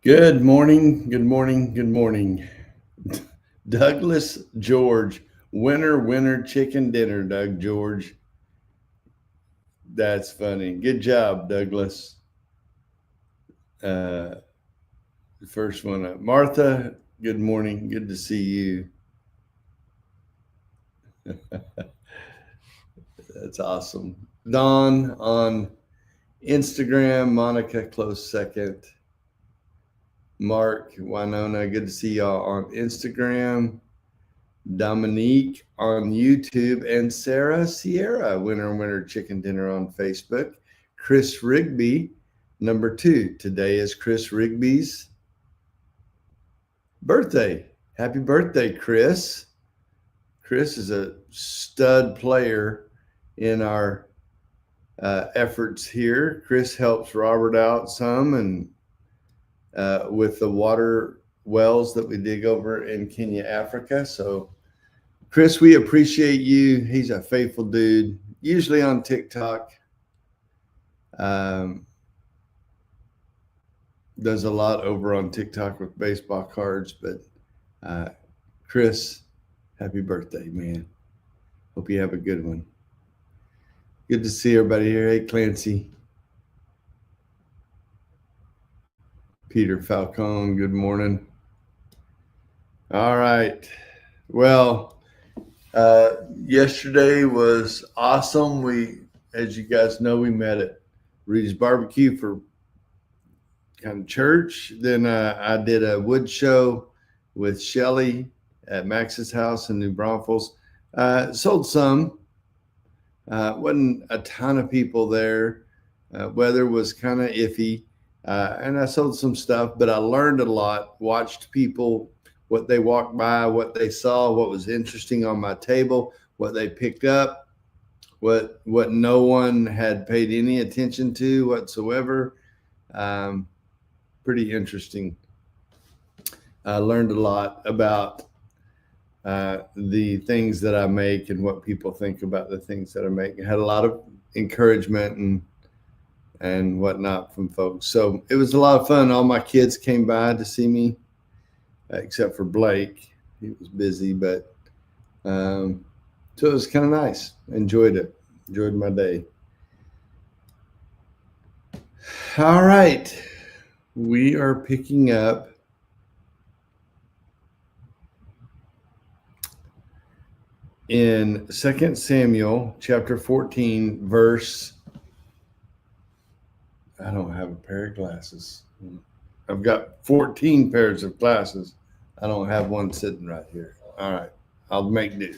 Good morning, good morning, good morning. Douglas George, winner, chicken dinner, Doug George. That's funny. Good job, Douglas. Uh, the first one up. Martha, good morning. Good to see you. That's awesome. Dawn on Instagram, Monica, close second. Mark, Winona, good to see y'all on Instagram. Dominique on YouTube, and Sarah Sierra, winner, chicken dinner on Facebook. Chris Rigby, number 2. Today is Chris Rigby's birthday. Happy birthday, Chris. Chris is a stud player in our efforts here. Chris helps Robert out some and with the water wells that we dig over in Kenya, Africa. So Chris, we appreciate you. He's a faithful dude, usually on TikTok. Does a lot over on TikTok with baseball cards. But Chris, happy birthday, man. Hope you have a good one. Good to see everybody here. Hey, Clancy. Peter Falcone, good morning. All right. Well, yesterday was awesome. As you guys know, we met at Rudy's Barbecue for kind of church. Then I did a wood show with Shelly at Max's house in New Braunfels. Sold some. Wasn't a ton of people there. Weather was kind of iffy. And I sold some stuff, but I learned a lot, watched people, what they walked by, what they saw, what was interesting on my table, what they picked up, what no one had paid any attention to whatsoever. Pretty interesting. I learned a lot about the things that I make and what people think about the things that I make. I had a lot of encouragement and whatnot from folks. So it was a lot of fun. All my kids came by to see me, except for Blake. He was busy, but so it was kind of nice. Enjoyed it. Enjoyed my day. All right. We are picking up in 2 Samuel chapter 14, verse. I don't have a pair of glasses. I've got 14 pairs of glasses. I don't have one sitting right here. All right. I'll make do.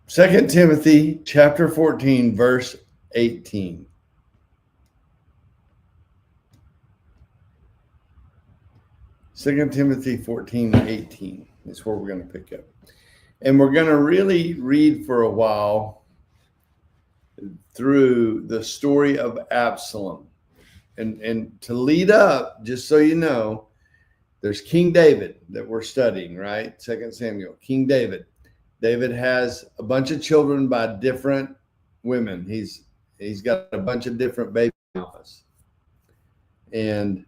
2 Timothy chapter 14, verse 18. Second Timothy 14:18 is where we're going to pick up. And we're going to really read for a while through the story of Absalom. And to lead up, just so you know, there's King David that we're studying, right? 2 Samuel, King David. David has a bunch of children by different women. He's got a bunch of different baby mamas. And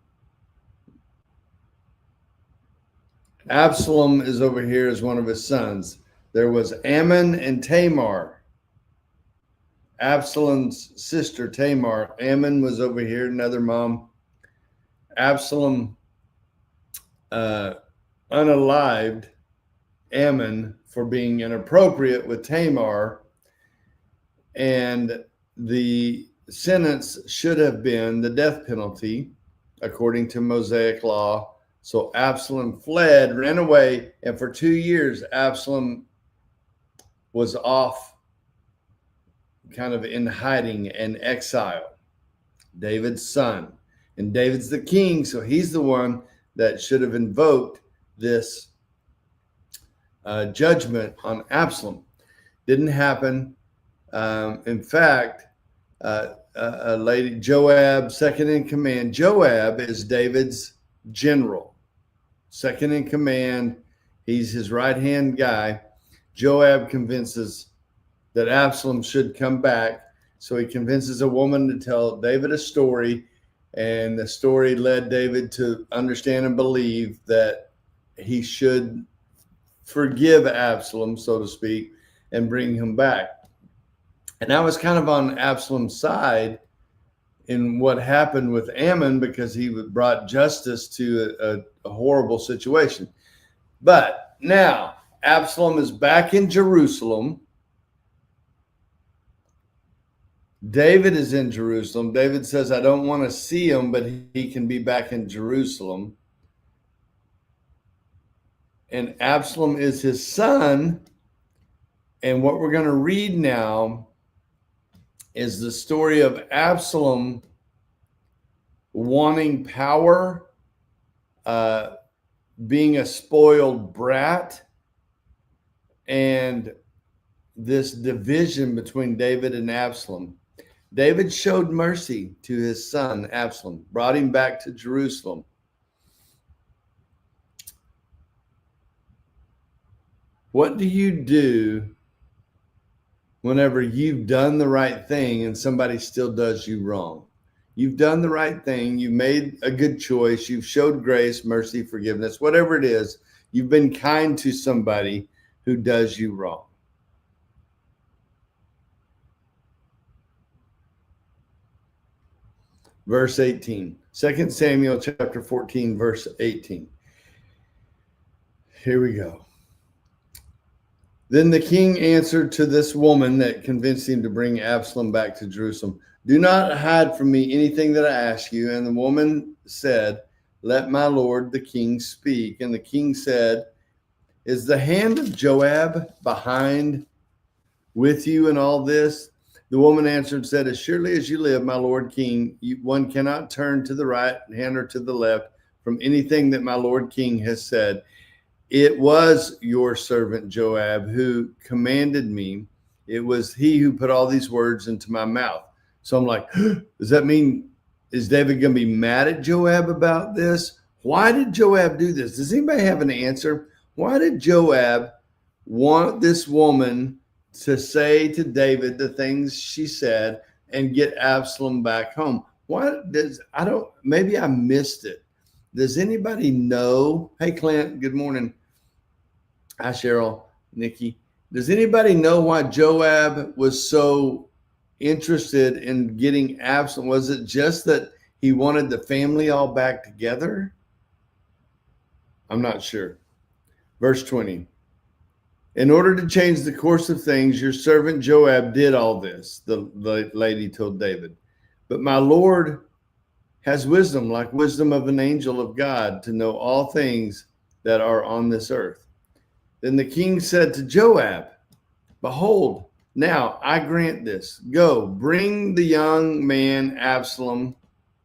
Absalom is over here as one of his sons. There was Ammon and Tamar. Absalom's sister Tamar. Ammon was over here, another mom. Absalom unalived Ammon for being inappropriate with Tamar, and the sentence should have been the death penalty according to Mosaic law. So Absalom fled, ran away, and for 2 years Absalom was off kind of in hiding and exile. David's son. And David's the king, so he's the one that should have invoked this judgment on Absalom. Didn't happen. In fact, a lady, Joab, second in command. Joab is David's general, second in command. He's his right-hand guy. Joab convinces that Absalom should come back. So he convinces a woman to tell David a story And the story led David to understand and believe that he should forgive Absalom, so to speak, and bring him back. And I was kind of on Absalom's side in what happened with Ammon, because he brought justice to a horrible situation. But now Absalom is back in Jerusalem. David is in Jerusalem. David says, I don't want to see him, but he can be back in Jerusalem. And Absalom is his son. And what we're going to read now is the story of Absalom wanting power, being a spoiled brat, and this division between David and Absalom. David showed mercy to his son, Absalom, brought him back to Jerusalem. What do you do whenever you've done the right thing and somebody still does you wrong? You've done the right thing. You made a good choice. You've showed grace, mercy, forgiveness, whatever it is. You've been kind to somebody who does you wrong. Verse 18, 2 Samuel chapter 14, verse 18. Here we go. Then the king answered to this woman that convinced him to bring Absalom back to Jerusalem, do not hide from me anything that I ask you. And the woman said, let my lord the king speak. And the king said, is the hand of Joab behind with you in all this? The woman answered and said, as surely as you live, my lord king, one cannot turn to the right hand or to the left from anything that my lord king has said. It was your servant Joab who commanded me. It was he who put all these words into my mouth. So I'm like, does that mean, is David going to be mad at Joab about this? Why did Joab do this? Does anybody have an answer? Why did Joab want this woman to say to David the things she said and get Absalom back home? Maybe I missed it. Does anybody know? Hey, Clint, good morning. Hi, Cheryl, Nikki. Does anybody know why Joab was so interested in getting Absalom? Was it just that he wanted the family all back together? I'm not sure. Verse 20. In order to change the course of things, your servant Joab did all this, the lady told David. But my Lord has wisdom, like wisdom of an angel of God, to know all things that are on this earth. Then the king said to Joab, behold, now I grant this. Go, bring the young man Absalom,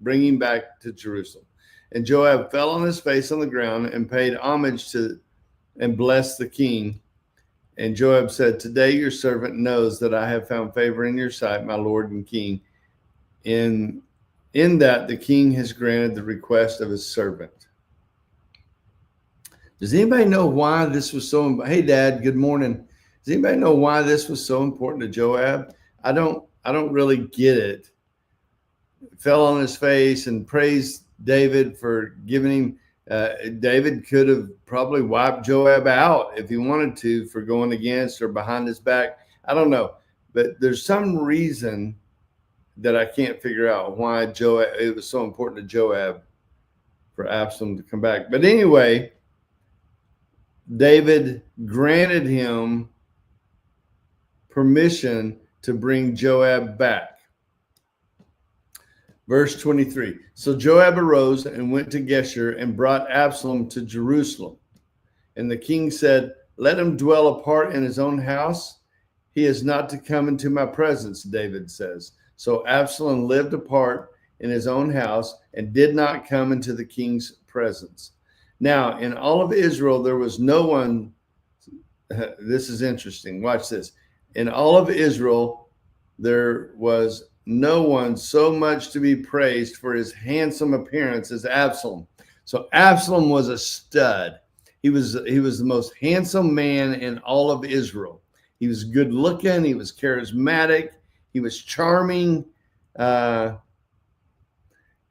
bring him back to Jerusalem. And Joab fell on his face on the ground and paid homage to and blessed the king. And Joab said, today your servant knows that I have found favor in your sight, my lord and king. In that the king has granted the request of his servant. Does anybody know why this was so important? Hey, Dad, good morning. Does anybody know why this was so important to Joab? I don't really get it. Fell on his face and praised David for giving him. David could have probably wiped Joab out if he wanted to for going against or behind his back. I don't know, but there's some reason that I can't figure out why it was so important to Joab for Absalom to come back. But anyway, David granted him permission to bring Joab back. Verse 23. So Joab arose and went to Geshur and brought Absalom to Jerusalem. And the king said, let him dwell apart in his own house. He is not to come into my presence, David says. So Absalom lived apart in his own house and did not come into the king's presence. Now, in all of Israel, there was no one. This is interesting. Watch this. In all of Israel, there was no one so much to be praised for his handsome appearance as Absalom. So Absalom was a stud. He was the most handsome man in all of Israel. He was good looking. He was charismatic. He was charming. Had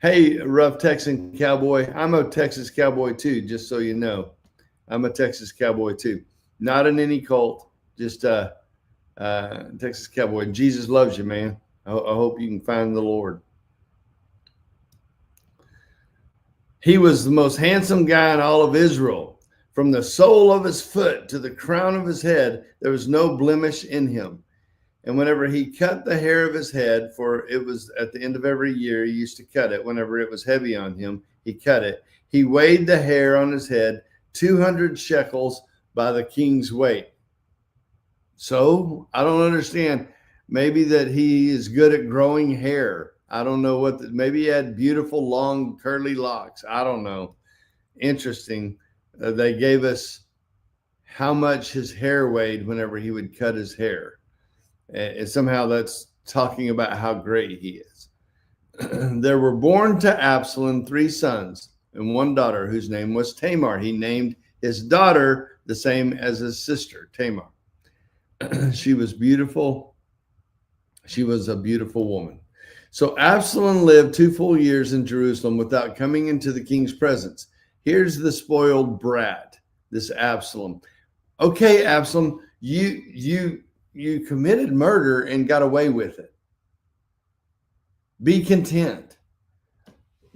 Hey, rough Texan cowboy. I'm a Texas cowboy too, just so you know. I'm a Texas cowboy too. Not in any cult, just Texas cowboy. Jesus loves you, man. I hope you can find the Lord. He was the most handsome guy in all of Israel. From the sole of his foot to the crown of his head, there was no blemish in him. And whenever he cut the hair of his head, for it was at the end of every year, he used to cut it. Whenever it was heavy on him, he cut it. He weighed the hair on his head 200 shekels by the king's weight. So I don't understand. Maybe that he is good at growing hair. I don't know what, maybe he had beautiful, long, curly locks. I don't know. Interesting. They gave us how much his hair weighed whenever he would cut his hair. And somehow that's talking about how great he is. There were born to Absalom 3 sons and 1 daughter whose name was Tamar. He named his daughter the same as his sister, Tamar. She was beautiful. She was a beautiful woman. So Absalom lived 2 full years in Jerusalem without coming into the king's presence. Here's the spoiled brat, this Absalom. Okay, Absalom, you committed murder and got away with it. Be content.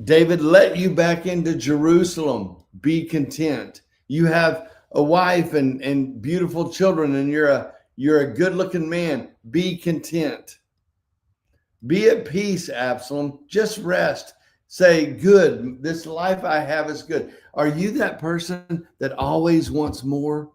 David let you back into Jerusalem. Be content. You have a wife and beautiful children, and you're a good-looking man. Be content. Be at peace, Absalom. Just rest. Say, good. This life I have is good. Are you that person that always wants more?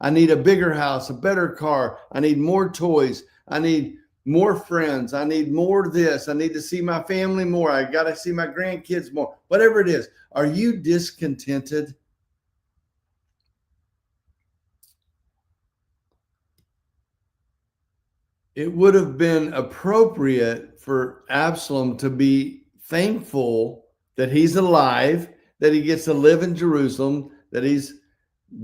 I need a bigger house, a better car. I need more toys. I need more friends. I need more of this. I need to see my family more. I got to see my grandkids more. Whatever it is. Are you discontented? It would have been appropriate for Absalom to be thankful that he's alive, that he gets to live in Jerusalem, that he's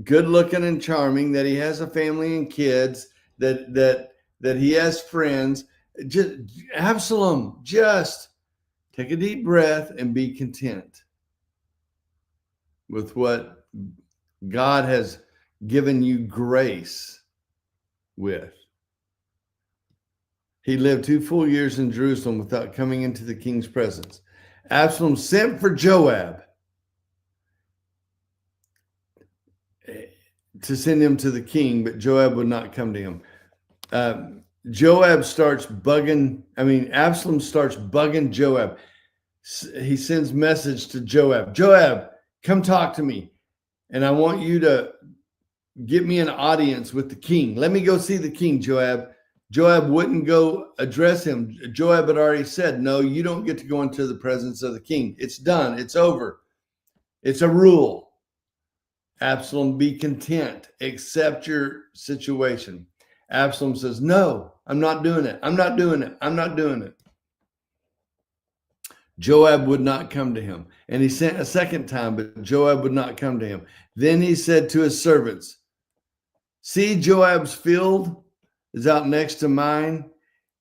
good looking and charming, that he has a family and kids, that he has friends. Just Absalom, just take a deep breath and be content with what God has given you grace with. He lived 2 full years in Jerusalem without coming into the king's presence. Absalom sent for Joab to send him to the king, but Joab would not come to him. Absalom starts bugging Joab. He sends message to Joab. Joab, come talk to me. And I want you to get me an audience with the king. Let me go see the king, Joab. Joab wouldn't go address him. Joab had already said, no, you don't get to go into the presence of the king. It's done. It's over. It's a rule. Absalom, be content. Accept your situation. Absalom says, no, I'm not doing it. I'm not doing it. I'm not doing it. Joab would not come to him. And he sent a second time, but Joab would not come to him. Then he said to his servants, see, Joab's field is out next to mine.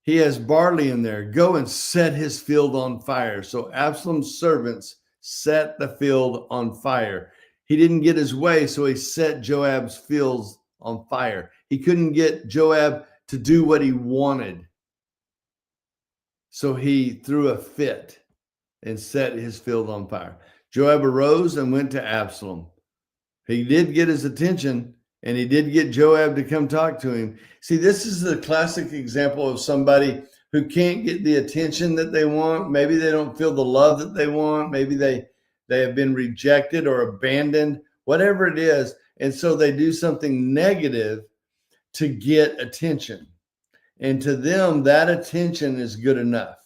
He has barley in there. Go and set his field on fire. So Absalom's servants set the field on fire. He didn't get his way, so he set Joab's fields on fire. He couldn't get Joab to do what he wanted. So he threw a fit and set his field on fire. Joab arose and went to Absalom. He did get his attention, and he did get Joab to come talk to him. See, this is the classic example of somebody who can't get the attention that they want. Maybe they don't feel the love that they want. Maybe they have been rejected or abandoned, whatever it is. And so they do something negative to get attention. And to them, that attention is good enough.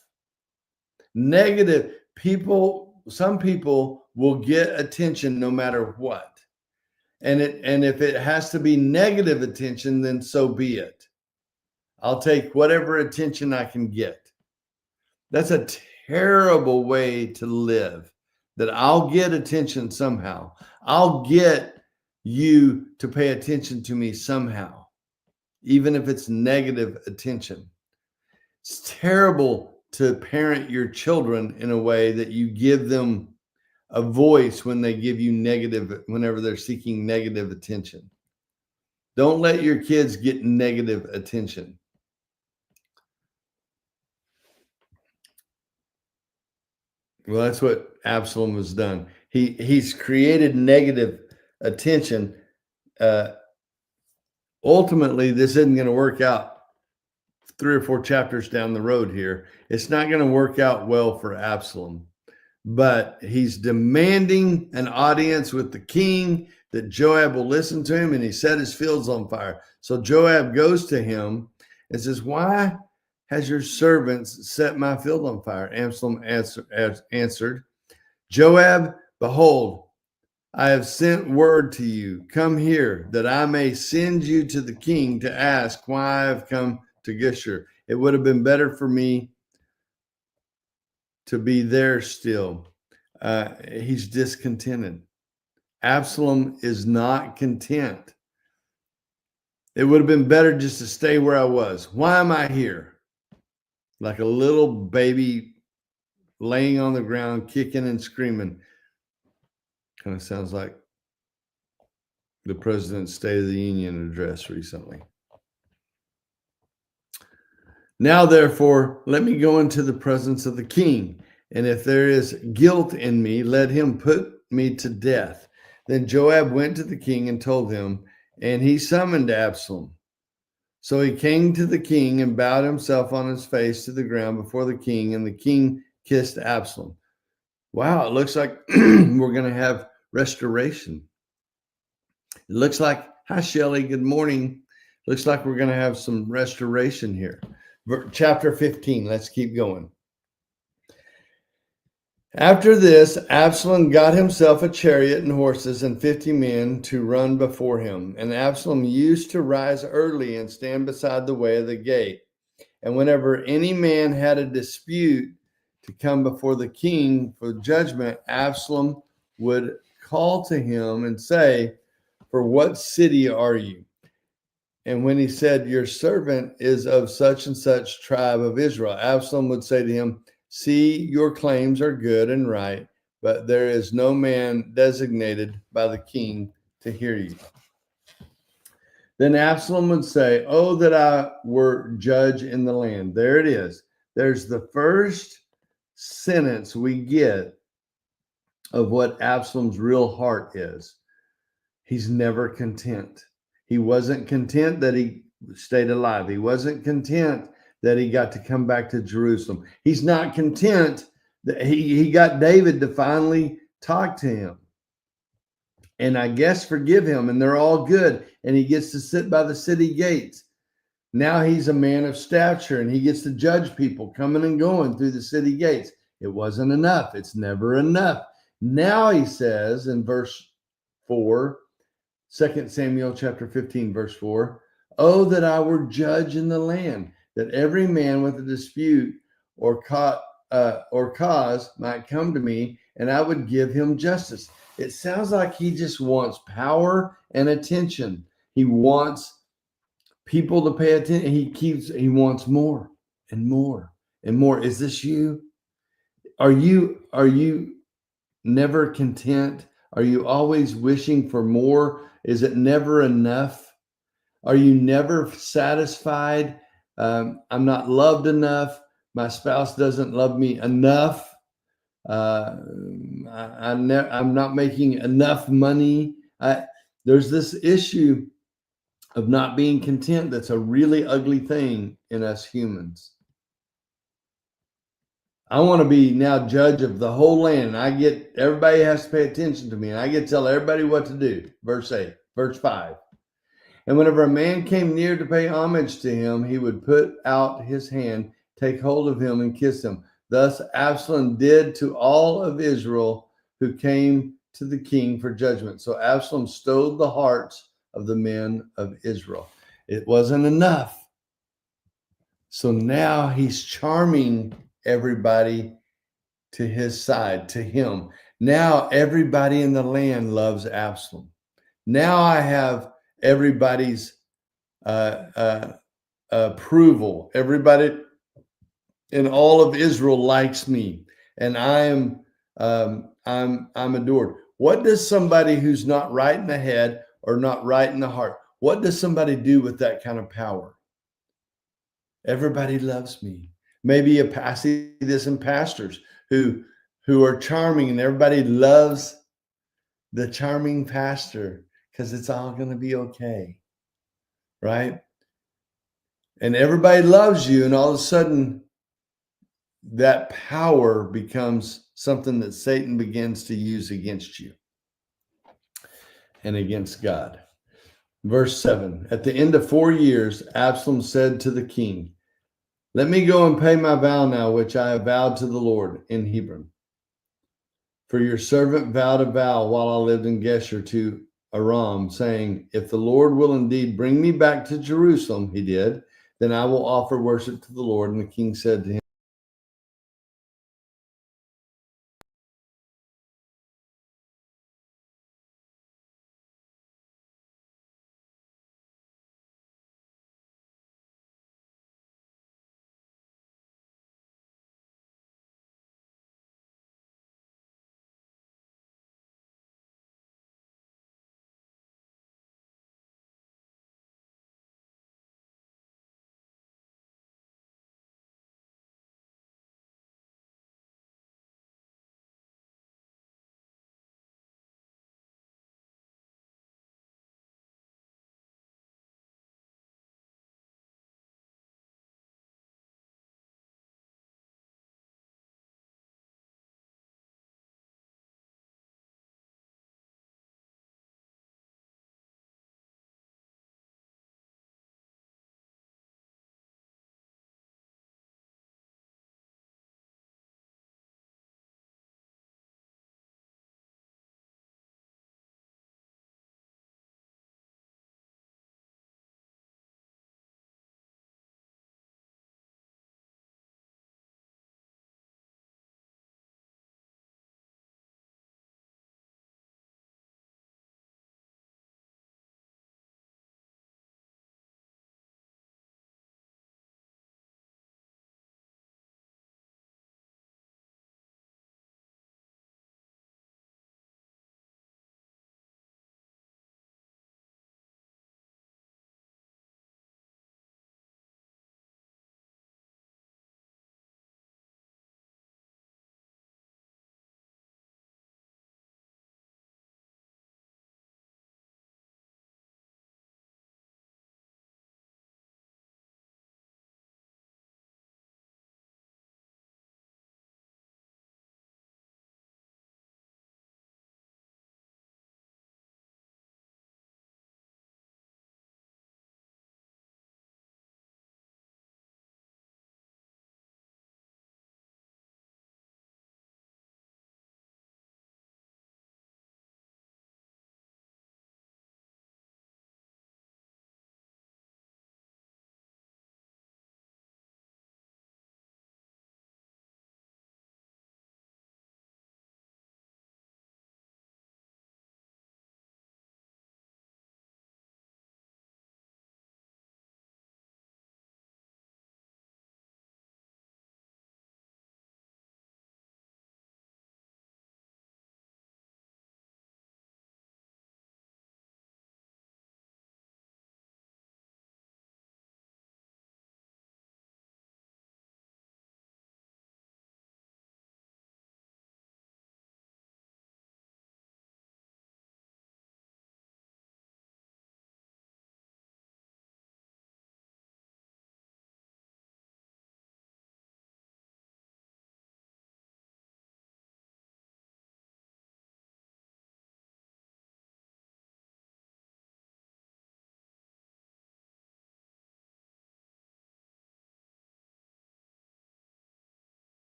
Negative people, some people will get attention no matter what. And if it has to be negative attention, then so be it. I'll take whatever attention I can get. That's a terrible way to live, that I'll get attention somehow. I'll get you to pay attention to me somehow, even if it's negative attention. It's terrible to parent your children in a way that you give them a voice when they give you whenever they're seeking negative attention. Don't let your kids get negative attention. Well, that's what Absalom has done. He's created negative attention. Ultimately, this isn't going to work out 3 or 4 chapters down the road here. It's not going to work out well for Absalom, but he's demanding an audience with the king that Joab will listen to him, and he set his fields on fire. So Joab goes to him and says, "Why has your servants set my field on fire?" Absalom answered, "Joab, behold, I have sent word to you. Come here, that I may send you to the king to ask why I have come to Geshur. It would have been better for me to be there still." He's discontented. Absalom is not content. It would have been better just to stay where I was. Why am I here? Like a little baby laying on the ground, kicking and screaming. Kind of sounds like the president's State of the Union address recently. "Now, therefore, let me go into the presence of the king, and if there is guilt in me, let him put me to death." Then Joab went to the king and told him, and he summoned Absalom. So he came to the king and bowed himself on his face to the ground before the king, and the king kissed Absalom. Wow, it looks like we're going to have restoration. It looks like, hi, Shelley, good morning. Looks like we're going to have some restoration here. Chapter 15, let's keep going. After this, Absalom got himself a chariot and horses and 50 men to run before him. And Absalom used to rise early and stand beside the way of the gate. And whenever any man had a dispute to come before the king for judgment, Absalom would call to him and say, "For what city are you?" And when he said, "Your servant is of such and such tribe of Israel," Absalom would say to him, "See, your claims are good and right, but there is no man designated by the king to hear you." Then Absalom would say, "Oh, that I were judge in the land." There it is. There's the first sentence we get of what Absalom's real heart is. He's never content. He wasn't content that he stayed alive. He wasn't content that he got to come back to Jerusalem. He's not content that he got David to finally talk to him and I guess forgive him, and they're all good. And he gets to sit by the city gates. Now he's a man of stature and he gets to judge people coming and going through the city gates. It wasn't enough. It's never enough. Now he says in verse 4, 2 Samuel chapter 15, verse 4, "Oh, that I were judge in the land, that every man with a dispute or cause might come to me, and I would give him justice." It sounds like he just wants power and attention. He wants people to pay attention. He wants more and more and more. Is this you? Are you never content? Are you always wishing for more? Is it never enough? Are you never satisfied? I'm not loved enough. My spouse doesn't love me enough. I'm not making enough money. There's this issue of not being content that's a really ugly thing in us humans. I want to be now judge of the whole land. And everybody has to pay attention to me, and I get to tell everybody what to do. Verse 8, verse 5. "And whenever a man came near to pay homage to him, he would put out his hand, take hold of him, and kiss him. Thus Absalom did to all of Israel who came to the king for judgment." So Absalom stole the hearts of the men of Israel. It wasn't enough. So now he's charming everybody to his side, to him. Now everybody in the land loves Absalom. Now I have everybody's approval. Everybody and all of Israel likes me, and I'm adored. What does somebody who's not right in the head or not right in the heart, what does somebody do with that kind of power? Everybody loves me. Maybe I see this in pastors who are charming, and everybody loves the charming pastor because it's all going to be okay, right? And everybody loves you, and all of a sudden that power becomes something that Satan begins to use against you and against God. Verse 7, at the end of 4 years, Absalom said to the king, let me go and pay my vow now, which I have vowed to the Lord in Hebron. For your servant vowed a vow while I lived in Geshur to Aram, saying, if the Lord will indeed bring me back to Jerusalem, he did, then I will offer worship to the Lord. And the king said to him,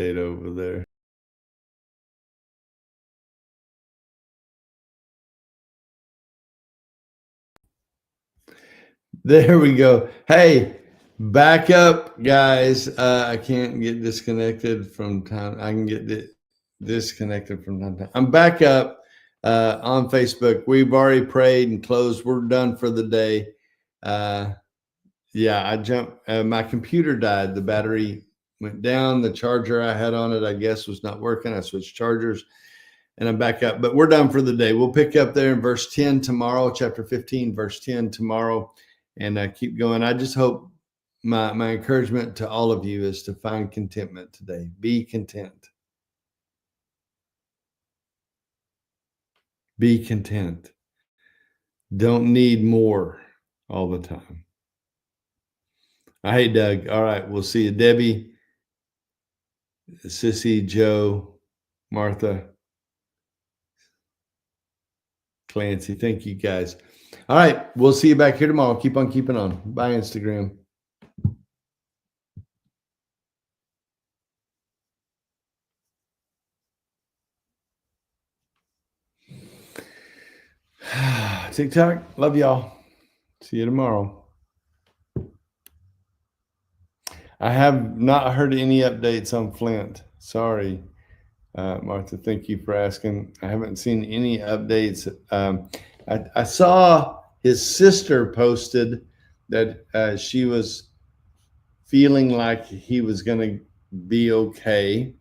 State over there. There we go. Hey, back up, guys. I can't get disconnected from time. I can get disconnected from time to time. I'm back up on Facebook. We've already prayed and closed. We're done for the day. Yeah, I jumped. My computer died. The battery went down. The charger I had on it, I guess, was not working. I switched chargers and I'm back up. But we're done for the day. We'll pick up there in verse 10 tomorrow, chapter 15, verse 10 tomorrow, and keep going. I just hope my encouragement to all of you is to find contentment today. Be content. Be content. Don't need more all the time. Hey, Doug. All right. We'll see you. Debbie, Sissy, Joe, Martha, Clancy. Thank you, guys. All right. We'll see you back here tomorrow. Keep on keeping on. Bye, Instagram. TikTok. Love y'all. See you tomorrow. I have not heard any updates on Flint. Sorry, Martha. Thank you for asking. I haven't seen any updates. I saw his sister posted that she was feeling like he was going to be okay.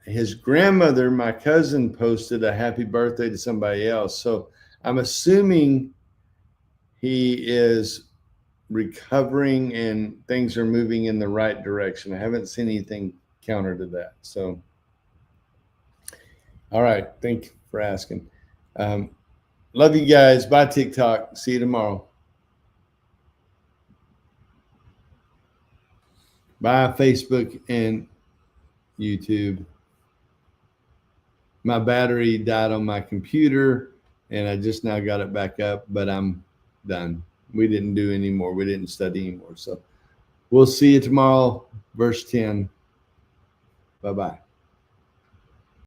His grandmother, my cousin, posted a happy birthday to somebody else. So I'm assuming he is recovering and things are moving in the right direction. I haven't seen anything counter to that. So, all right. Thank you for asking. Love you guys. Bye, TikTok. See you tomorrow. Bye, Facebook and YouTube. My battery died on my computer and I just now got it back up, but I'm done. We didn't do any more. We didn't study anymore. So we'll see you tomorrow, verse 10. Bye-bye.